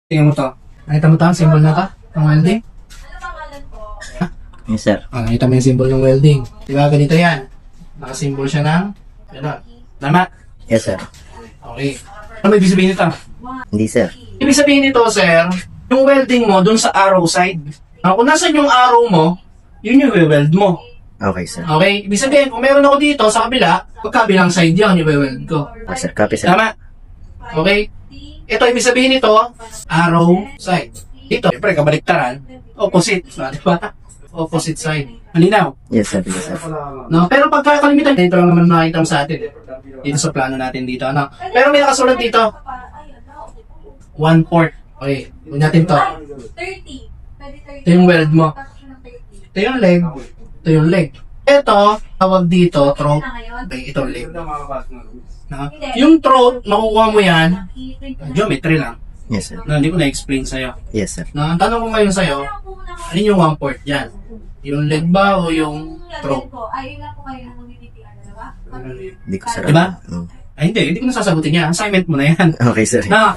Tingnan mo to. Nakita mo to ang symbol na to? Ang welding? Yes, sir. Nakita mo yung symbol ng welding. Diba ganito yan? Nakasymbol siya ng gano'n. Tama? Yes, sir. Okay. Ano ibig sabihin nito? Hindi, sir. Ibig sabihin nito, sir, yung welding mo dun sa arrow side. Kung nasan yung arrow mo, yun yung weld mo. Okay, sir. Okay? Ibig sabihin, kung meron ako dito sa kabila, pagkabilang side yan, yung weld ko. Okay, sir. Copy, sir. Tama? Okay? Ito, ibig sabihin nito, arrow side. Dito, siyempre, kabaliktaran, opposite. Diba? Opposite side. Malinaw? Yes, sir. Yes, sir. No? Pero pagka kalimitan, dito lang naman makikita mo sa atin. Dito sa plano natin dito. Ano? Pero may nakasulat dito, 1/4. Okay, huwag natin to. 30. Ito yung weld mo. Ito yung leg. Ito yung leg. Ito, tawag dito, throat. Okay, ito leg. No? Yung throat, makukuha mo yan, geometry lang. Yes, sir. No, hindi ko na-explain sa'yo. Yes, sir. No, ang tanong ko ngayon sa'yo, ano yung 1/4 dyan? Yung leg ba o yung throat? Ay, yun lang po kayo ng mag-DTR, diba? Hindi ko, sir. Diba? Mm. Ay, hindi ko nasasagutin yan. Assignment mo na yan. Okay, sir. Na,